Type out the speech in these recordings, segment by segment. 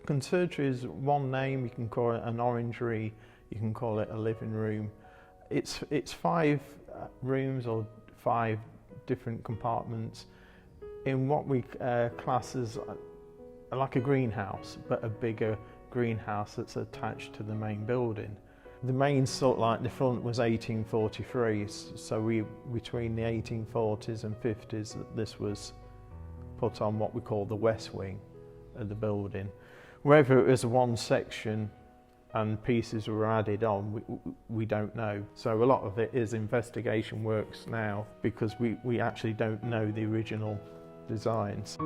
Conservatory is one name. You can call it an orangery, you can call it a living room. It's 5 rooms or 5 different compartments in what we class as like a greenhouse, but a bigger greenhouse that's attached to the main building. The main sort of like the front was 1843, so between the 1840s and 50s this was put on what we call the west wing of the building. Whether it was one section and pieces were added on, we don't know. So a lot of it is investigation works now because we actually don't know the original designs.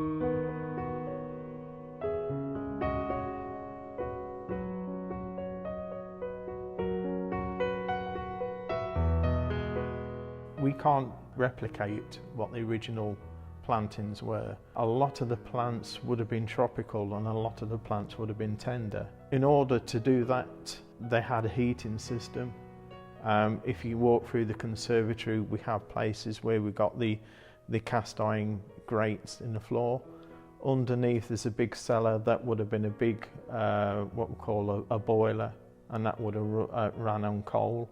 We can't replicate what the original plantings were. A lot of the plants would have been tropical and a lot of the plants would have been tender. In order to do that, they had a heating system. If you walk through the conservatory, we have places where we got the cast iron grates in the floor. Underneath there's a big cellar that would have been a big, what we call a boiler, and that would have ran on coal.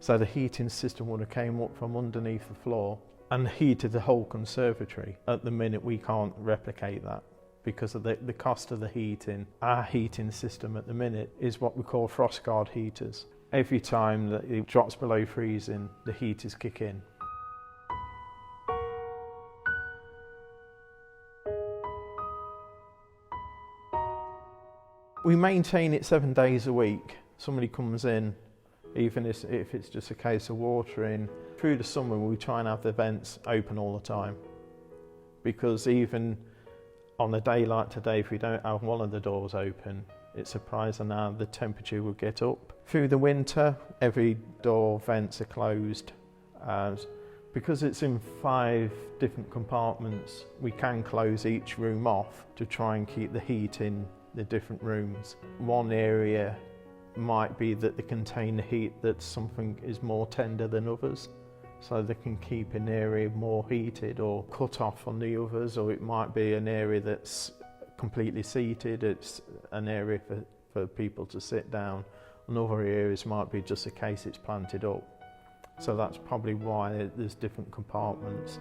So the heating system would have came up from underneath the floor and heated the whole conservatory. At the minute we can't replicate that because of the cost of the heating. Our heating system at the minute is what we call frost guard heaters. Every time that it drops below freezing, the heaters kick in. We maintain it 7 days a week. Somebody comes in, even if it's just a case of watering. Through the summer we try and have the vents open all the time, because even on a day like today, if we don't have one of the doors open, it's surprising how the temperature will get up. Through the winter, every door vents are closed. Because it's in 5 different compartments, we can close each room off to try and keep the heat in the different rooms. One area might be that they contain the heat that something is more tender than others, so they can keep an area more heated or cut off on the others, or it might be an area that's completely seated, it's an area for people to sit down, and other areas might be just a case it's planted up. So that's probably why there's different compartments.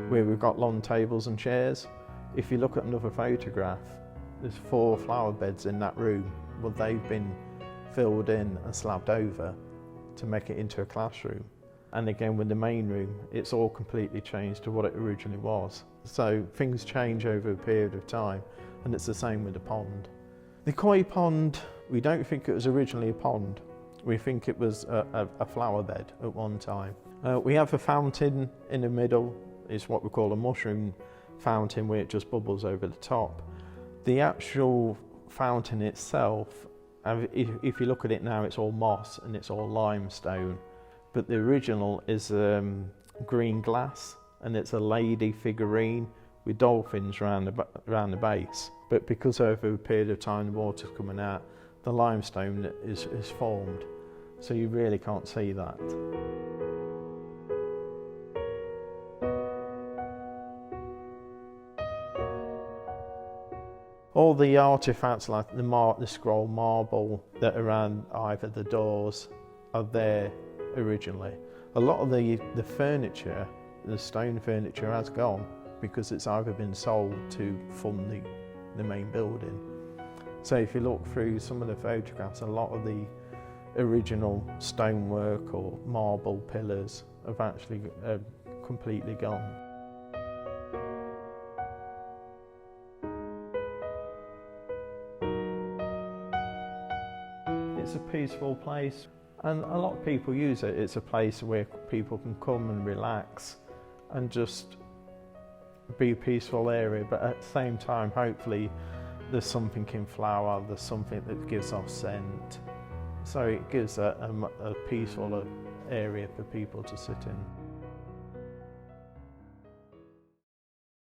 Where we've got long tables and chairs. If you look at another photograph, there's 4 flower beds in that room. Well, they've been filled in and slabbed over to make it into a classroom. And again, with the main room, it's all completely changed to what it originally was. So things change over a period of time, and it's the same with the pond. The koi pond, we don't think it was originally a pond. We think it was a flower bed at one time. We have a fountain in the middle. It's what we call a mushroom fountain, where it just bubbles over the top. The actual fountain itself, if you look at it now, it's all moss and it's all limestone. But the original is green glass, and it's a lady figurine with dolphins around the base. But because over a period of time the water's coming out, the limestone is formed, so you really can't see that. All the artefacts like the scroll marble that are around either the doors are there originally. A lot of the furniture, the stone furniture, has gone because it's either been sold to fund the main building. So if you look through some of the photographs, a lot of the original stonework or marble pillars have actually completely gone. It's a peaceful place, and a lot of people use it. It's a place where people can come and relax and just be a peaceful area, but at the same time, hopefully there's something in flower, there's something that gives off scent. So it gives a peaceful area for people to sit in.